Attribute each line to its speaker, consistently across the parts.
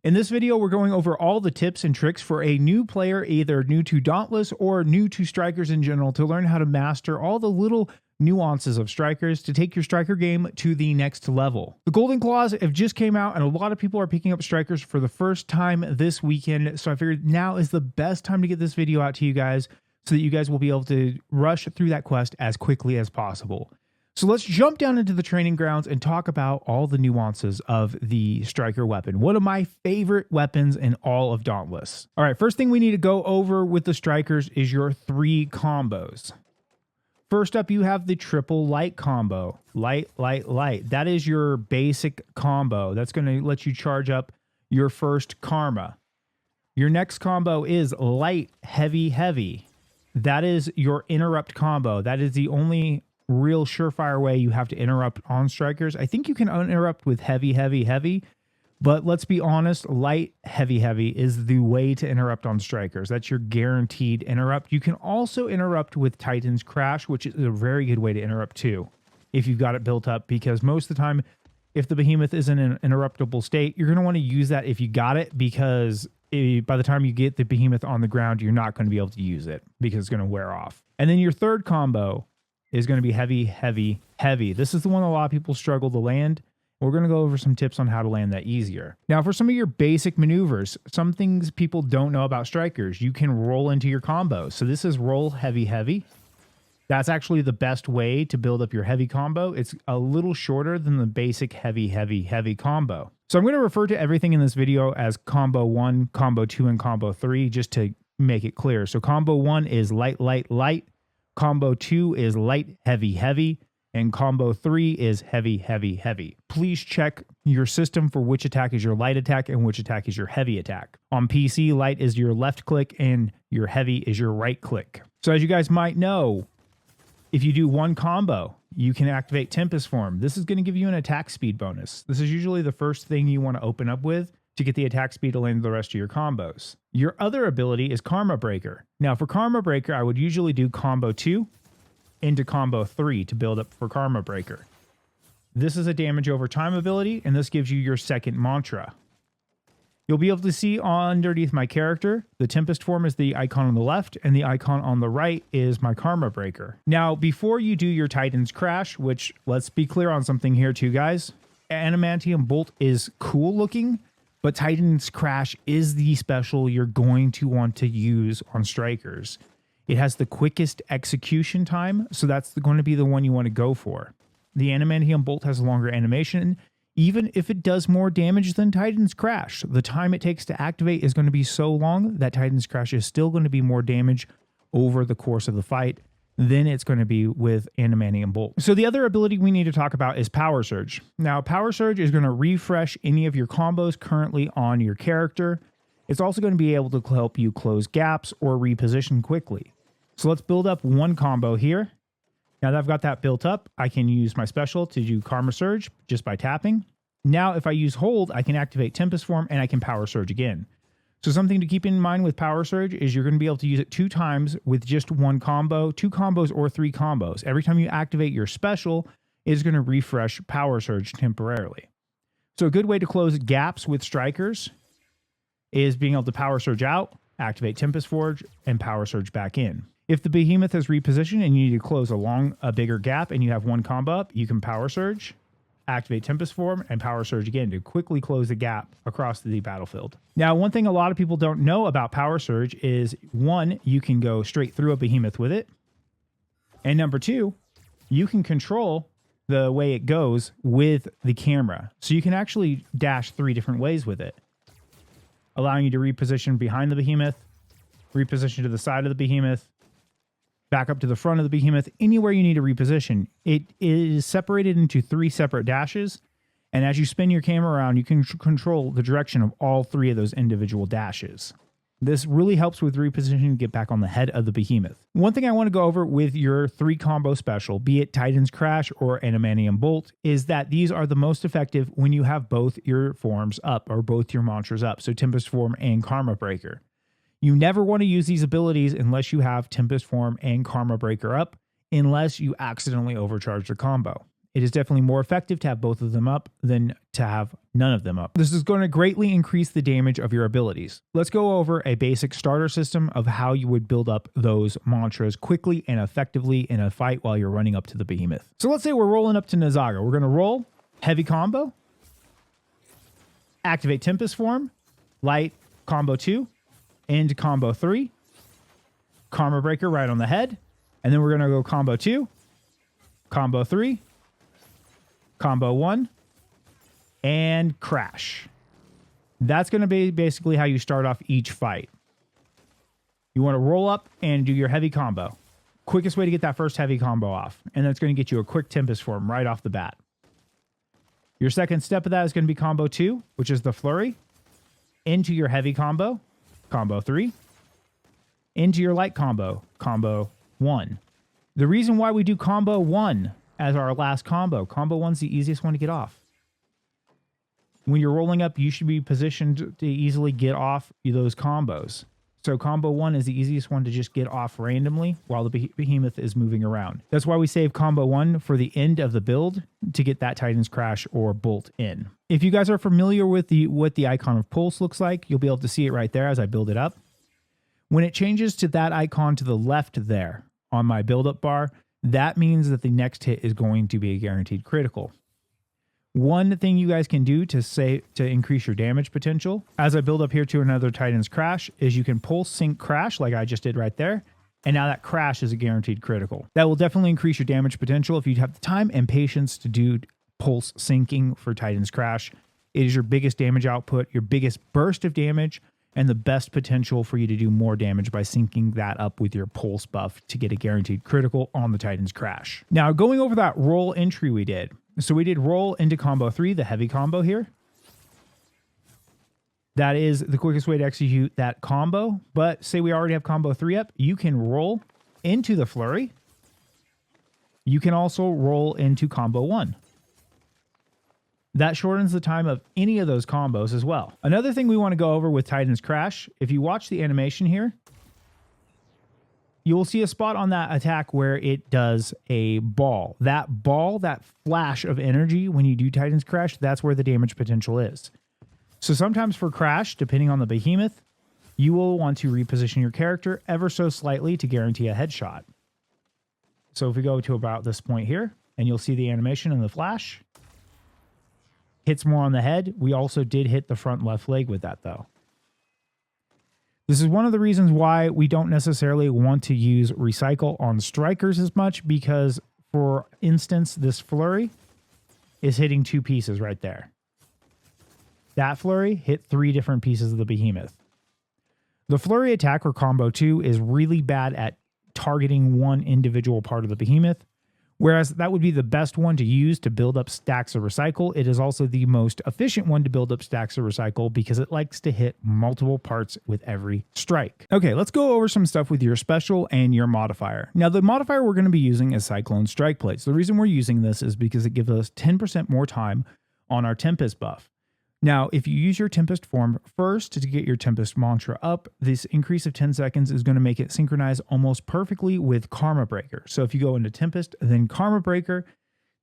Speaker 1: In this video, we're going over all the tips and tricks for a new player, either new to Dauntless or new to Strikers in general, to learn how to master all the little nuances of Strikers to take your Striker game to the next level. The Golden Claws have just came out, and a lot of people are picking up Strikers for the first time this weekend, so I figured now is the best time to get this video out to you guys so that you guys will be able to rush through that quest as quickly as possible. So let's jump down into the training grounds and talk about all the nuances of the Striker weapon. One of my favorite weapons in all of Dauntless. All right, first thing we need to go over with the Strikers is your 3 combos. First up, you have the triple light combo. Light, light, light. That is your basic combo. That's going to let you charge up your first karma. Your next combo is light, heavy, heavy. That is your interrupt combo. That is the only real surefire way you have to interrupt on Strikers. I think you can interrupt with heavy, heavy, heavy, but let's be honest, light, heavy, heavy is the way to interrupt on Strikers. That's your guaranteed interrupt. You can also interrupt with Titan's Crash, which is a very good way to interrupt too, if you've got it built up, because most of the time, if the behemoth is in an interruptible state, you're going to want to use that if you got it, because by the time you get the behemoth on the ground, you're not going to be able to use it because it's going to wear off. And then your third combo is going to be heavy, heavy, heavy. This is the one a lot of people struggle to land. We're going to go over some tips on how to land that easier. Now, for some of your basic maneuvers, some things people don't know about Strikers, you can roll into your combos. So this is roll heavy, heavy. That's actually the best way to build up your heavy combo. It's a little shorter than the basic heavy, heavy, heavy combo. So I'm going to refer to everything in this video as combo 1, combo 2, and combo 3, just to make it clear. So combo 1 is light, light, light. Combo 2 is light, heavy, heavy, and combo 3 is heavy, heavy, heavy. Please check your system for which attack is your light attack and which attack is your heavy attack. On PC, light is your left click and your heavy is your right click. So as you guys might know, if you do one combo, you can activate Tempest Form. This is going to give you an attack speed bonus. This is usually the first thing you want to open up with to get the attack speed to land the rest of your combos. Your other ability is Karma Breaker. Now for Karma Breaker, I would usually do combo 2 into combo 3 to build up for Karma Breaker. This is a damage over time ability, and this gives you your second mantra. You'll be able to see underneath my character, the Tempest Form is the icon on the left, and the icon on the right is my Karma Breaker. Now, before you do your Titan's Crash, which let's be clear on something here too, guys, Adamantium Bolt is cool looking, but Titan's Crash is the special you're going to want to use on Strikers. It has the quickest execution time, so that's going to be the one you want to go for. The Adamantium Bolt has a longer animation. Even if it does more damage than Titan's Crash, the time it takes to activate is going to be so long that Titan's Crash is still going to be more damage over the course of the fight than it's going to be with Adamantium Bolt. So the other ability we need to talk about is Power Surge. Now, Power Surge is going to refresh any of your combos currently on your character. It's also going to be able to help you close gaps or reposition quickly. So let's build up one combo here. Now that I've got that built up, I can use my special to do Karma Surge just by tapping. Now, if I use Hold, I can activate Tempest Form and I can Power Surge again. So something to keep in mind with Power Surge is you're going to be able to use it 2 times with just one combo, 2 combos, or 3 combos. Every time you activate your special, it's going to refresh Power Surge temporarily. So a good way to close gaps with Strikers is being able to Power Surge out, activate Tempest Forge, and Power Surge back in. If the behemoth is repositioned and you need to close a bigger gap and you have one combo up, you can Power Surge, activate Tempest Form, and Power Surge again to quickly close the gap across the battlefield. Now, one thing a lot of people don't know about Power Surge is, 1, you can go straight through a behemoth with it. And number 2, you can control the way it goes with the camera. So you can actually dash 3 different ways with it, allowing you to reposition behind the behemoth, reposition to the side of the behemoth, back up to the front of the behemoth, anywhere you need to reposition. It is separated into 3 separate dashes, and as you spin your camera around, you can control the direction of all 3 of those individual dashes. This really helps with repositioning to get back on the head of the behemoth. One thing I want to go over with your 3 combo special, be it Titan's Crash or Adamantium Bolt, is that these are the most effective when you have both your forms up, or both your mantras up, so Tempest Form and Karma Breaker. You never want to use these abilities unless you have Tempest Form and Karma Breaker up, unless you accidentally overcharge the combo. It is definitely more effective to have both of them up than to have none of them up. This is going to greatly increase the damage of your abilities. Let's go over a basic starter system of how you would build up those mantras quickly and effectively in a fight while you're running up to the behemoth. So let's say we're rolling up to Nazaga. We're going to roll heavy combo, activate Tempest Form, light combo 2, into combo 3, Karma Breaker right on the head, and then we're going to go combo 2, combo 3, combo 1, and crash. That's going to be basically how you start off each fight. You want to roll up and do your heavy combo. Quickest way to get that first heavy combo off. And that's going to get you a quick Tempest Form right off the bat. Your second step of that is going to be combo 2, which is the flurry, into your heavy combo, combo 3, into your light combo, combo 1. The reason why we do combo 1 as our last combo 1's the easiest one to get off. When you're rolling up, you should be positioned to easily get off those combos. So combo 1 is the easiest one to just get off randomly while the behemoth is moving around. That's why we save combo 1 for the end of the build to get that Titan's Crash or Bolt in. If you guys are familiar with what the icon of Pulse looks like, you'll be able to see it right there as I build it up. When it changes to that icon to the left there on my build-up bar, that means that the next hit is going to be a guaranteed critical. One thing you guys can do to increase your damage potential, as I build up here to another Titan's Crash, is you can pulse sync crash like I just did right there. And now that crash is a guaranteed critical. That will definitely increase your damage potential if you have the time and patience to do pulse syncing for Titan's Crash. It is your biggest damage output, your biggest burst of damage, and the best potential for you to do more damage by syncing that up with your pulse buff to get a guaranteed critical on the Titan's Crash. Now, going over that roll entry we did. So we did roll into combo 3, the heavy combo here. That is the quickest way to execute that combo. But say we already have combo 3 up, you can roll into the flurry. You can also roll into combo 1. That shortens the time of any of those combos as well. Another thing we want to go over with Titan's Crash, if you watch the animation here, you will see a spot on that attack where it does a ball. That flash of energy when you do Titan's Crash, that's where the damage potential is. So sometimes for Crash, depending on the behemoth, you will want to reposition your character ever so slightly to guarantee a headshot. So if we go to about this point here, and you'll see the animation and the flash, hits more on the head. We also did hit the front left leg with that though. This is one of the reasons why we don't necessarily want to use recycle on strikers as much, because for instance, this flurry is hitting 2 pieces right there. That flurry hit 3 different pieces of the behemoth. The flurry attack or combo 2 is really bad at targeting one individual part of the behemoth. Whereas that would be the best one to use to build up stacks of recycle. It is also the most efficient one to build up stacks of recycle because it likes to hit multiple parts with every strike. Okay, let's go over some stuff with your special and your modifier. Now, the modifier we're going to be using is Cyclone Strike Plates. The reason we're using this is because it gives us 10% more time on our Tempest buff. Now, if you use your Tempest form first to get your Tempest mantra up, this increase of 10 seconds is going to make it synchronize almost perfectly with Karma Breaker. So if you go into Tempest, then Karma Breaker,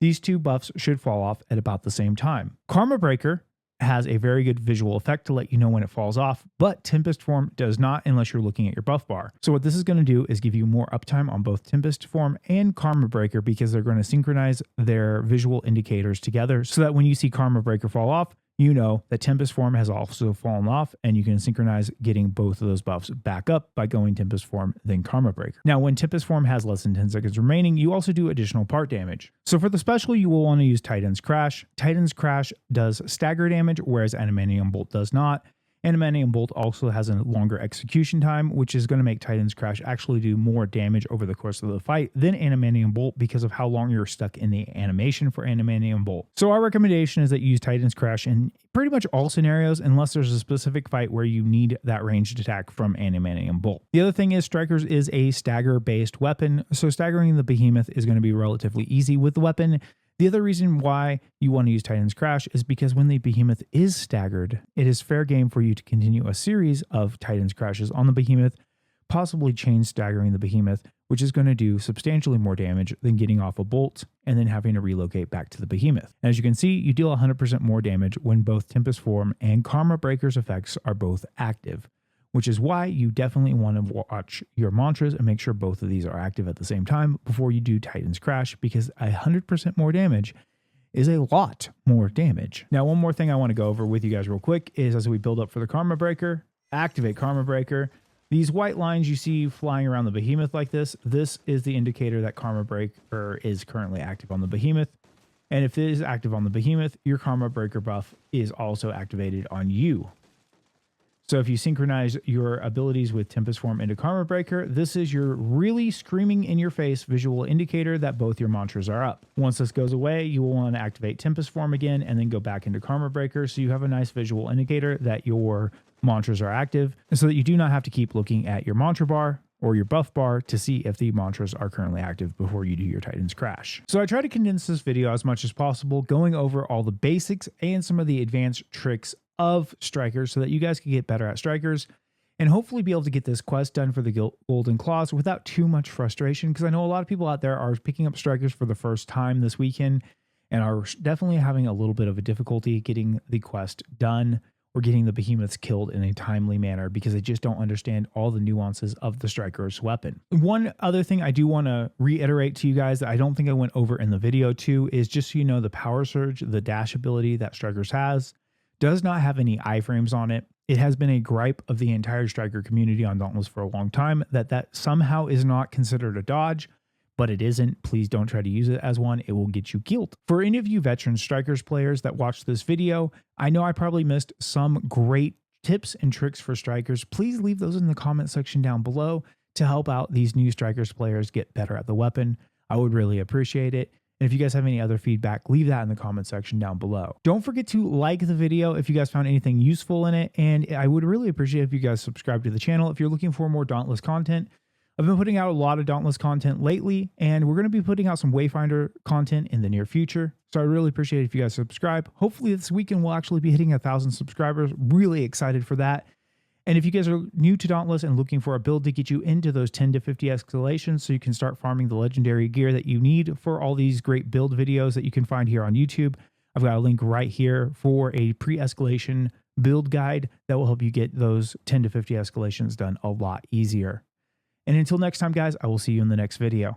Speaker 1: these 2 buffs should fall off at about the same time. Karma Breaker has a very good visual effect to let you know when it falls off, but Tempest form does not unless you're looking at your buff bar. So what this is going to do is give you more uptime on both Tempest form and Karma Breaker because they're going to synchronize their visual indicators together so that when you see Karma Breaker fall off, you know that Tempest form has also fallen off and you can synchronize getting both of those buffs back up by going Tempest form, then Karma Breaker. Now, when Tempest form has less than 10 seconds remaining, you also do additional part damage. So for the special, you will want to use Titan's Crash. Titan's Crash does stagger damage, whereas Animanium Bolt does not. Animanium Bolt also has a longer execution time, which is going to make Titan's Crash actually do more damage over the course of the fight than Animanium Bolt because of how long you're stuck in the animation for Animanium Bolt. So our recommendation is that you use Titan's Crash in pretty much all scenarios unless there's a specific fight where you need that ranged attack from Animanium Bolt. The other thing is Strikers is a stagger-based weapon, so staggering the behemoth is going to be relatively easy with the weapon. The other reason why you want to use Titan's Crash is because when the behemoth is staggered, it is fair game for you to continue a series of Titan's Crashes on the behemoth, possibly chain staggering the behemoth, which is going to do substantially more damage than getting off a bolt and then having to relocate back to the behemoth. As you can see, you deal 100% more damage when both Tempest Form and Karma Breaker's effects are both active, which is why you definitely want to watch your mantras and make sure both of these are active at the same time before you do Titan's Crash, because 100% more damage is a lot more damage. Now, one more thing I want to go over with you guys real quick is as we build up for the Karma Breaker, activate Karma Breaker. These white lines you see flying around the behemoth like this is the indicator that Karma Breaker is currently active on the behemoth. And if it is active on the behemoth, your Karma Breaker buff is also activated on you. So if you synchronize your abilities with Tempest Form into Karma Breaker, this is your really screaming in your face visual indicator that both your mantras are up. Once this goes away, you will want to activate Tempest Form again and then go back into Karma Breaker so you have a nice visual indicator that your mantras are active, so that you do not have to keep looking at your mantra bar or your buff bar to see if the mantras are currently active before you do your Titan's Crash. So I try to condense this video as much as possible, going over all the basics and some of the advanced tricks of Strikers so that you guys can get better at Strikers and hopefully be able to get this quest done for the Golden Claws without too much frustration, because I know a lot of people out there are picking up Strikers for the first time this weekend and are definitely having a little bit of a difficulty getting the quest done or getting the behemoths killed in a timely manner because they just don't understand all the nuances of the Striker's weapon. One other thing I do want to reiterate to you guys that I don't think I went over in the video too is just so you know, the Power Surge, the dash ability that Strikers has, does not have any iframes on it. It has been a gripe of the entire Striker community on Dauntless for a long time that somehow is not considered a dodge, but it isn't. Please don't try to use it as one. It will get you killed. For any of you veteran Strikers players that watched this video, I know I probably missed some great tips and tricks for Strikers. Please leave those in the comment section down below to help out these new Strikers players get better at the weapon. I would really appreciate it. And if you guys have any other feedback, leave that in the comment section down below. Don't forget to like the video if you guys found anything useful in it. And I would really appreciate if you guys subscribe to the channel if you're looking for more Dauntless content. I've been putting out a lot of Dauntless content lately, and we're going to be putting out some Wayfinder content in the near future. So I really appreciate it if you guys subscribe. Hopefully this weekend we'll actually be hitting 1,000 subscribers. Really excited for that. And if you guys are new to Dauntless and looking for a build to get you into those 10 to 50 escalations so you can start farming the legendary gear that you need for all these great build videos that you can find here on YouTube, I've got a link right here for a pre-escalation build guide that will help you get those 10 to 50 escalations done a lot easier. And until next time, guys, I will see you in the next video.